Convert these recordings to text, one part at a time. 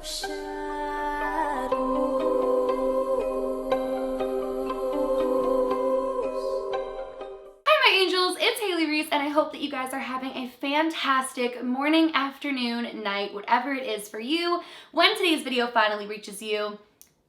Angels, it's Hailey Reese, and I hope that you guys are having a fantastic morning, afternoon, night, whatever it is for you when today's video finally reaches you.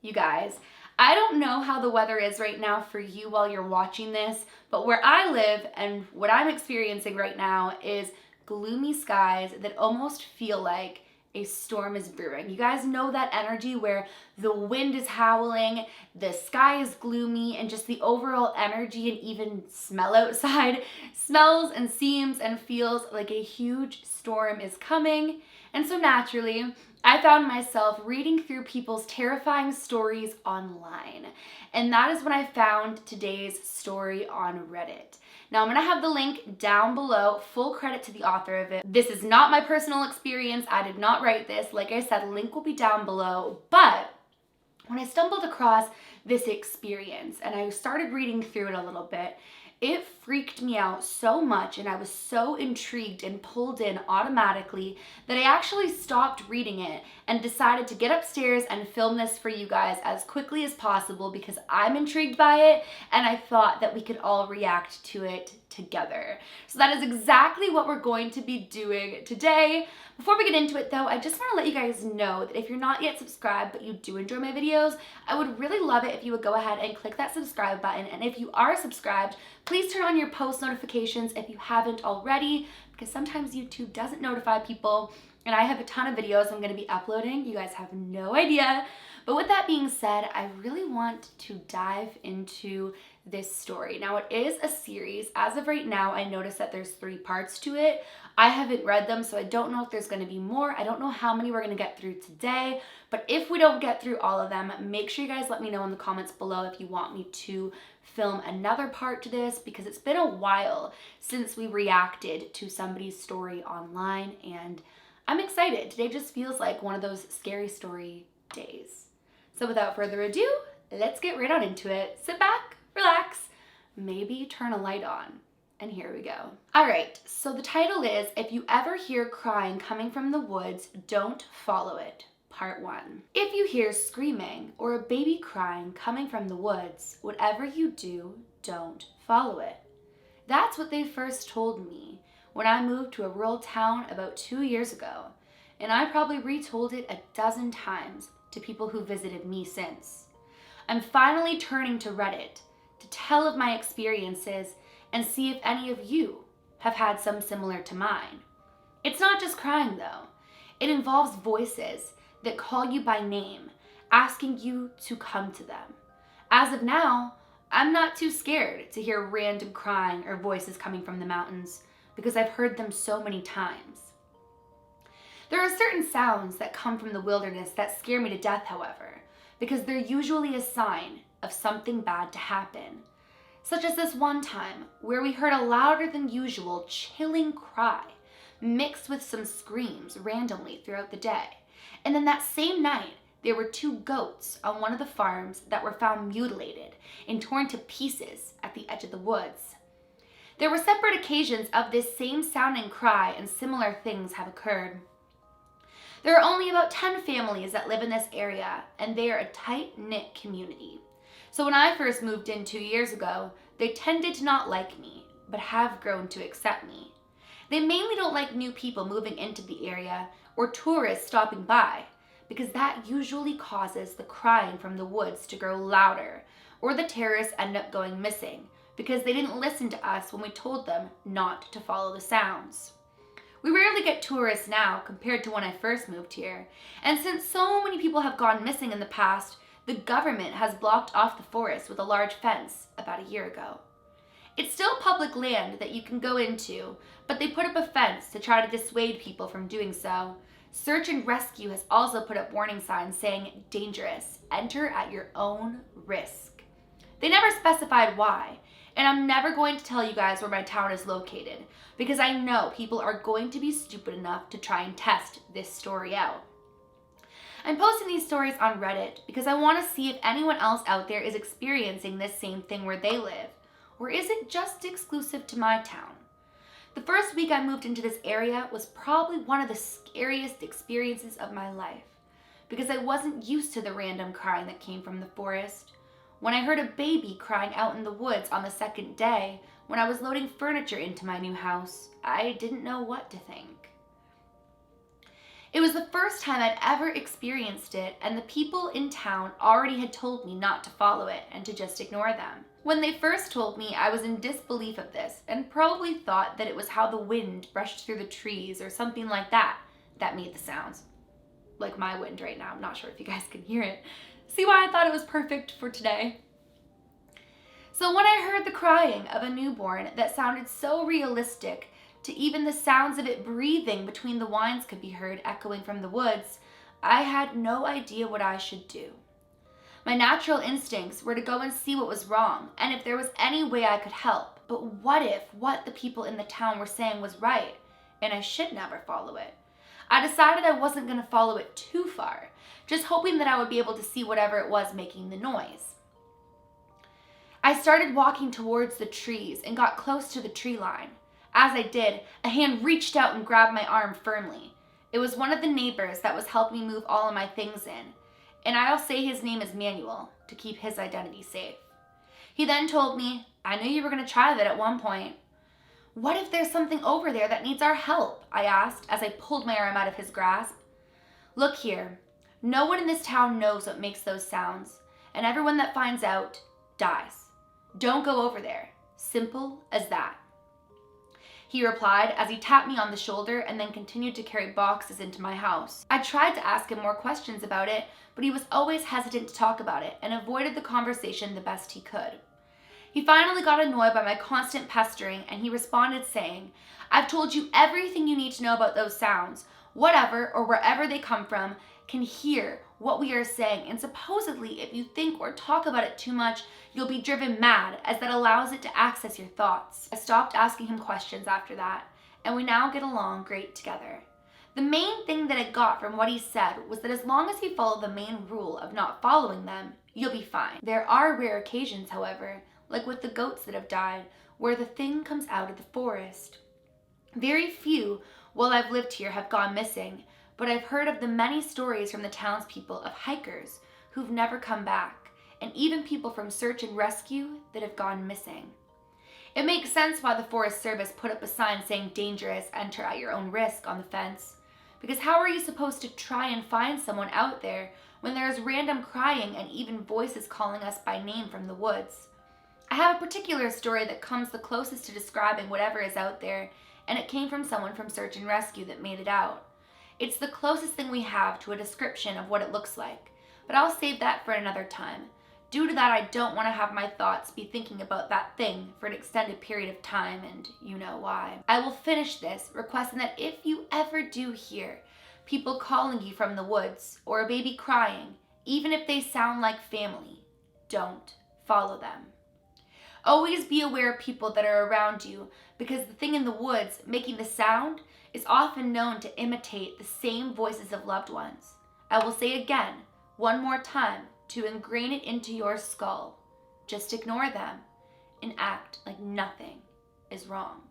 You guys, I don't know how the weather is right now for you while you're watching this, but where I live and what I'm experiencing right now is gloomy skies that almost feel like a storm is brewing. You guys know that energy where the wind is howling, the sky is gloomy, and just the overall energy and even smell outside smells and seems and feels like a huge storm is coming. And so naturally, I found myself reading through people's terrifying stories online. And that is when I found today's story on Reddit. Now I'm gonna have the link down below, full credit to the author of it. This is not my personal experience, I did not write this. Like I said, the link will be down below, but when I stumbled across this experience and I started reading through it a little bit, it freaked me out so much and I was so intrigued and pulled in automatically that I actually stopped reading it and decided to get upstairs and film this for you guys as quickly as possible because I'm intrigued by it and I thought that we could all react to it together. So that is exactly what we're going to be doing today. Before we get into it though, I just want to let you guys know that if you're not yet subscribed but you do enjoy my videos, I would really love it if you would go ahead and click that subscribe button, and if you are subscribed, please turn on your post notifications if you haven't already, because sometimes YouTube doesn't notify people and I have a ton of videos I'm going to be uploading. You guys have no idea. But with that being said, I really want to dive into this story. Now it is a series. As of right now, I noticed that there's 3 parts to it. I haven't read them, so I don't know if there's going to be more. I don't know how many we're going to get through today, but if we don't get through all of them, make sure you guys let me know in the comments below if you want me to film another part to this, because it's been a while since we reacted to somebody's story online, and I'm excited. Today just feels like one of those scary story days. So without further ado, let's get right on into it. Sit back, relax, maybe turn a light on, and here we go. All right, so the title is, If You Ever Hear Crying Coming from the Woods, Don't Follow It, Part 1. If you hear screaming or a baby crying coming from the woods, whatever you do, don't follow it. That's what they first told me when I moved to a rural town about 2 years ago, and I probably retold it a dozen times to people who visited me since. I'm finally turning to Reddit to tell of my experiences and see if any of you have had some similar to mine. It's not just crying though. It involves voices that call you by name, asking you to come to them. As of now, I'm not too scared to hear random crying or voices coming from the mountains because I've heard them so many times. There are certain sounds that come from the wilderness that scare me to death, however, because they're usually a sign of something bad to happen. Such as this one time where we heard a louder than usual chilling cry mixed with some screams randomly throughout the day. And then that same night, there were 2 goats on one of the farms that were found mutilated and torn to pieces at the edge of the woods. There were separate occasions of this same sounding cry, and similar things have occurred. There are only about 10 families that live in this area, and they are a tight-knit community. So when I first moved in 2 years ago, they tended to not like me, but have grown to accept me. They mainly don't like new people moving into the area or tourists stopping by, because that usually causes the crying from the woods to grow louder, or the terrorists end up going missing because they didn't listen to us when we told them not to follow the sounds. We rarely get tourists now compared to when I first moved here, and since so many people have gone missing in the past, the government has blocked off the forest with a large fence about a year ago. It's still public land that you can go into, but they put up a fence to try to dissuade people from doing so. Search and Rescue has also put up warning signs saying, "Dangerous, enter at your own risk." They never specified why, and I'm never going to tell you guys where my town is located, because I know people are going to be stupid enough to try and test this story out. I'm posting these stories on Reddit because I want to see if anyone else out there is experiencing this same thing where they live, or is it just exclusive to my town? The first week I moved into this area was probably one of the scariest experiences of my life, because I wasn't used to the random crying that came from the forest. When I heard a baby crying out in the woods on the second day, when I was loading furniture into my new house, I didn't know what to think. It was the first time I'd ever experienced it, and the people in town already had told me not to follow it and to just ignore them. When they first told me, I was in disbelief of this and probably thought that it was how the wind brushed through the trees or something like that made the sounds. Like my wind right now. I'm not sure if you guys can hear it. See why I thought it was perfect for today? So when I heard the crying of a newborn that sounded so realistic, to even the sounds of it breathing between the whines could be heard echoing from the woods, I had no idea what I should do. My natural instincts were to go and see what was wrong, and if there was any way I could help. But what if what the people in the town were saying was right, and I should never follow it? I decided I wasn't going to follow it too far, just hoping that I would be able to see whatever it was making the noise. I started walking towards the trees and got close to the tree line. As I did, a hand reached out and grabbed my arm firmly. It was one of the neighbors that was helping me move all of my things in, and I'll say his name is Manuel to keep his identity safe. He then told me, "I knew you were going to try that at one point." "What if there's something over there that needs our help?" I asked as I pulled my arm out of his grasp. "Look here, no one in this town knows what makes those sounds, and everyone that finds out dies. Don't go over there. Simple as that," he replied as he tapped me on the shoulder and then continued to carry boxes into my house. I tried to ask him more questions about it, but he was always hesitant to talk about it and avoided the conversation the best he could. He finally got annoyed by my constant pestering, and he responded saying, "I've told you everything you need to know about those sounds. Whatever or wherever they come from can hear what we are saying, and supposedly if you think or talk about it too much, you'll be driven mad, as that allows it to access your thoughts." I stopped asking him questions after that, and we now get along great together. The main thing that I got from what he said was that as long as you follow the main rule of not following them, you'll be fine. There are rare occasions, however, like with the goats that have died, where the thing comes out of the forest. Very few, while I've lived here, have gone missing, but I've heard of the many stories from the townspeople of hikers who've never come back, and even people from search and rescue that have gone missing. It makes sense why the Forest Service put up a sign saying "dangerous, enter at your own risk" on the fence, because how are you supposed to try and find someone out there when there's random crying and even voices calling us by name from the woods? I have a particular story that comes the closest to describing whatever is out there, and it came from someone from search and rescue that made it out. It's the closest thing we have to a description of what it looks like, but I'll save that for another time. Due to that, I don't want to have my thoughts be thinking about that thing for an extended period of time, and you know why. I will finish this requesting that if you ever do hear people calling you from the woods or a baby crying, even if they sound like family, don't follow them. Always be aware of people that are around you, because the thing in the woods making the sound is often known to imitate the same voices of loved ones. I will say again, one more time, to ingrain it into your skull. Just ignore them and act like nothing is wrong.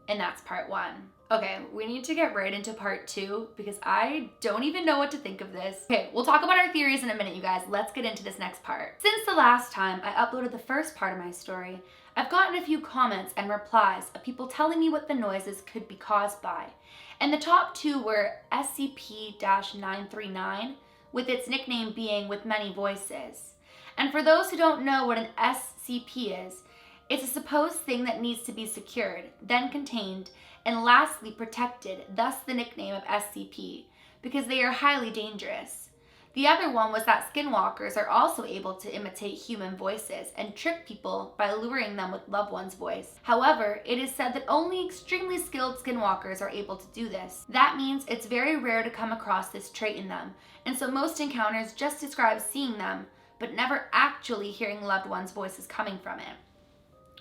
And that's part 1. Okay, we need to get right into part 2 because I don't even know what to think of this. Okay, we'll talk about our theories in a minute, you guys. Let's get into this next part. Since the last time I uploaded the first part of my story, I've gotten a few comments and replies of people telling me what the noises could be caused by. And the top 2 were SCP-939, with its nickname being "with many voices." And for those who don't know what an SCP is, it's a supposed thing that needs to be secured, then contained, and lastly protected, thus the nickname of SCP, because they are highly dangerous. The other one was that skinwalkers are also able to imitate human voices and trick people by luring them with loved one's voice. However, it is said that only extremely skilled skinwalkers are able to do this. That means it's very rare to come across this trait in them, and so most encounters just describe seeing them, but never actually hearing loved ones' voices coming from it.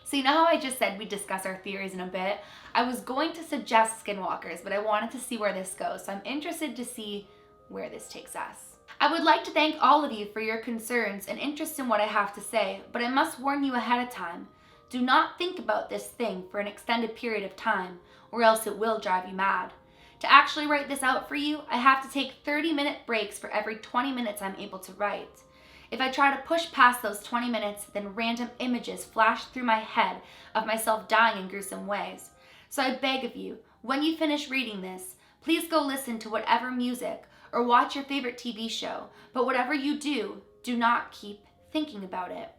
So you know how I just said we'd discuss our theories in a bit? I was going to suggest skinwalkers, but I wanted to see where this goes, so I'm interested to see where this takes us. I would like to thank all of you for your concerns and interest in what I have to say, but I must warn you ahead of time. Do not think about this thing for an extended period of time, or else it will drive you mad. To actually write this out for you, I have to take 30-minute breaks for every 20 minutes I'm able to write. If I try to push past those 20 minutes, then random images flash through my head of myself dying in gruesome ways. So I beg of you, when you finish reading this, please go listen to whatever music or watch your favorite TV show, but whatever you do, do not keep thinking about it.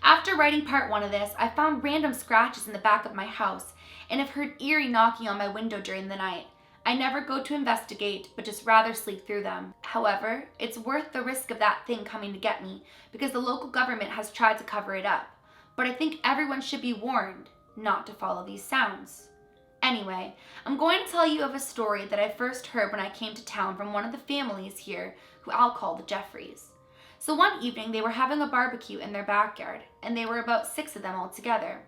After writing part 1 of this, I found random scratches in the back of my house and have heard eerie knocking on my window during the night. I never go to investigate, but just rather sleep through them. However, it's worth the risk of that thing coming to get me because the local government has tried to cover it up. But I think everyone should be warned not to follow these sounds. Anyway, I'm going to tell you of a story that I first heard when I came to town from one of the families here who I'll call the Jeffreys. So one evening they were having a barbecue in their backyard, and they were about 6 of them all together.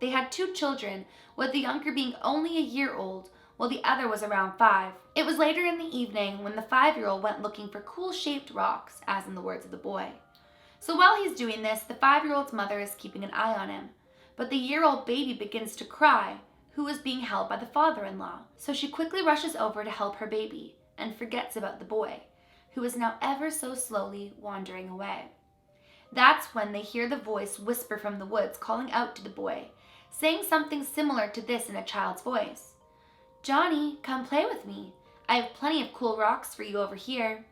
They had 2 children, with the younger being only a year old, while the other was around 5. It was later in the evening when the 5-year-old went looking for cool-shaped rocks, as in the words of the boy. So while he's doing this, the 5-year-old's mother is keeping an eye on him, but the year-old baby begins to cry, who is being held by the father-in-law. So she quickly rushes over to help her baby and forgets about the boy, who is now ever so slowly wandering away. That's when they hear the voice whisper from the woods calling out to the boy, saying something similar to this in a child's voice. "Johnny, come play with me. I have plenty of cool rocks for you over here."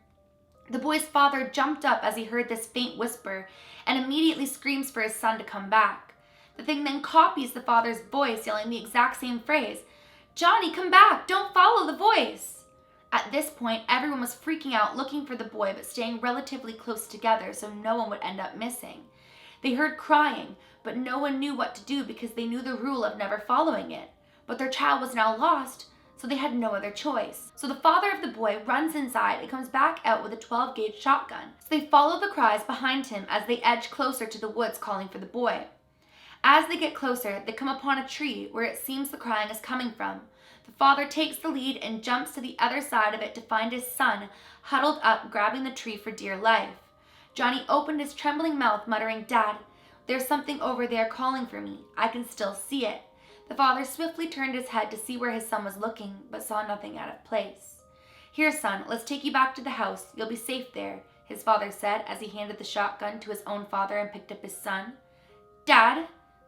The boy's father jumped up as he heard this faint whisper and immediately screams for his son to come back. The thing then copies the father's voice, yelling the exact same phrase, "Johnny, come back, don't follow the voice." At this point, everyone was freaking out looking for the boy but staying relatively close together so no one would end up missing. They heard crying, but no one knew what to do because they knew the rule of never following it. But their child was now lost, so they had no other choice. So the father of the boy runs inside and comes back out with a 12-gauge shotgun. So they follow the cries behind him as they edge closer to the woods calling for the boy. As they get closer, they come upon a tree where it seems the crying is coming from. The father takes the lead and jumps to the other side of it to find his son huddled up grabbing the tree for dear life. Johnny opened his trembling mouth muttering, "Dad, there's something over there calling for me. I can still see it." The father swiftly turned his head to see where his son was looking, but saw nothing out of place. "Here, son, let's take you back to the house. You'll be safe there," his father said as he handed the shotgun to his own father and picked up his son. "Dad,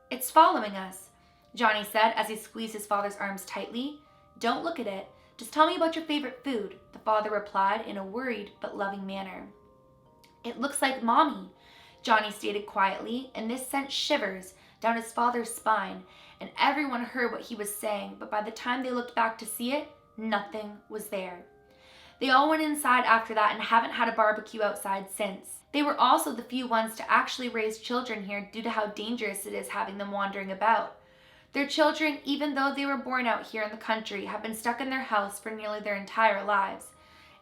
it's following us," Johnny said as he squeezed his father's arms tightly. "Don't look at it. Just tell me about your favorite food," the father replied in a worried but loving manner. "It looks like Mommy," Johnny stated quietly, and this sent shivers down his father's spine, and everyone heard what he was saying, but by the time they looked back to see it, nothing was there. They all went inside after that and haven't had a barbecue outside since. They were also the few ones to actually raise children here due to how dangerous it is having them wandering about. Their children, even though they were born out here in the country, have been stuck in their house for nearly their entire lives.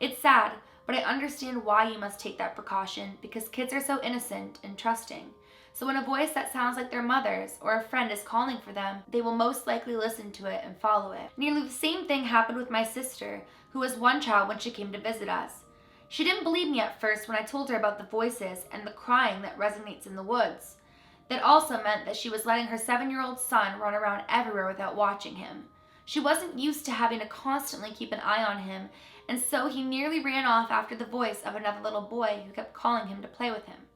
It's sad, but I understand why you must take that precaution because kids are so innocent and trusting. So when a voice that sounds like their mother's or a friend is calling for them, they will most likely listen to it and follow it. Nearly the same thing happened with my sister, who was one child when she came to visit us. She didn't believe me at first when I told her about the voices and the crying that resonates in the woods. That also meant that she was letting her 7-year-old son run around everywhere without watching him. She wasn't used to having to constantly keep an eye on him, and so he nearly ran off after the voice of another little boy who kept calling him to play with him.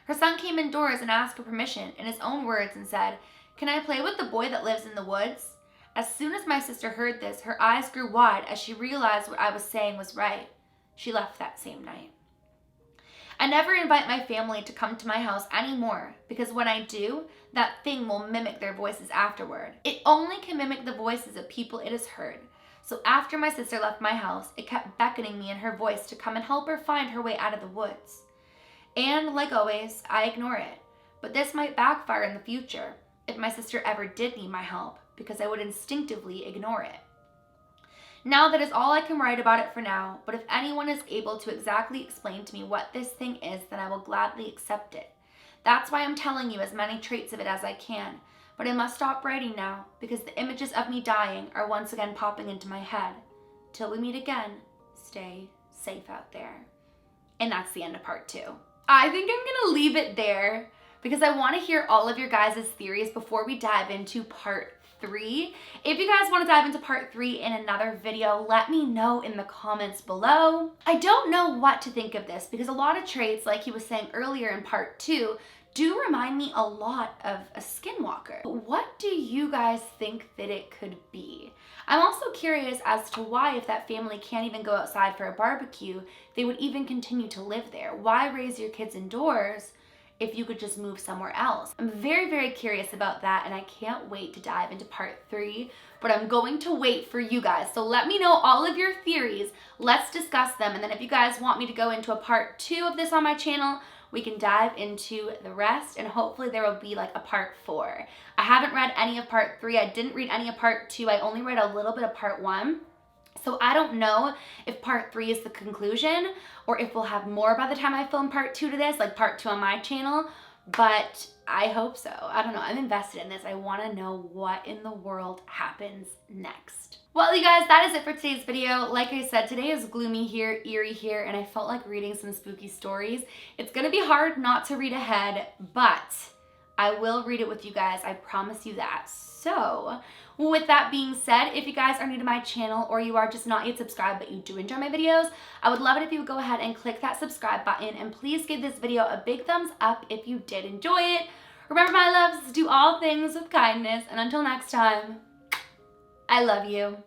Her son came indoors and asked for permission in his own words and said, "Can I play with the boy that lives in the woods?" As soon as my sister heard this, her eyes grew wide as she realized what I was saying was right. She left that same night. I never invite my family to come to my house anymore because when I do, that thing will mimic their voices afterward. It only can mimic the voices of people it has heard. So after my sister left my house, it kept beckoning me in her voice to come and help her find her way out of the woods. And like always, I ignore it. But this might backfire in the future if my sister ever did need my help because I would instinctively ignore it. Now that is all I can write about it for now, but if anyone is able to exactly explain to me what this thing is, then I will gladly accept it. That's why I'm telling you as many traits of it as I can, but I must stop writing now because the images of me dying are once again popping into my head. Till we meet again, stay safe out there. And that's the end of part 2. I think I'm gonna leave it there because I want to hear all of your guys' theories before we dive into part 3. 3. If you guys want to dive into part 3 in another video, let me know in the comments below. I don't know what to think of this because a lot of traits, like he was saying earlier in part 2, do remind me a lot of a skinwalker. What do you guys think that it could be? I'm also curious as to why, if that family can't even go outside for a barbecue, they would even continue to live there. Why raise your kids indoors if you could just move somewhere else? I'm very, very curious about that, and I can't wait to dive into part 3, but I'm going to wait for you guys. So let me know all of your theories. Let's discuss them, and then if you guys want me to go into a part 2 of this on my channel, we can dive into the rest, and hopefully there will be like a part 4. I haven't read any of part 3. I didn't read any of part 2. I only read a little bit of part 1. So I don't know if part 3 is the conclusion or if we'll have more by the time I film part 2 to this, like part 2 on my channel, but I hope so. I don't know. I'm invested in this. I want to know what in the world happens next. Well, you guys, that is it for today's video. Like I said, today is gloomy here, eerie here, and I felt like reading some spooky stories. It's going to be hard not to read ahead, but I will read it with you guys. I promise you that. So, with that being said, if you guys are new to my channel or you are just not yet subscribed but you do enjoy my videos, I would love it if you would go ahead and click that subscribe button, and please give this video a big thumbs up if you did enjoy it. Remember, my loves, do all things with kindness, and until next time, I love you.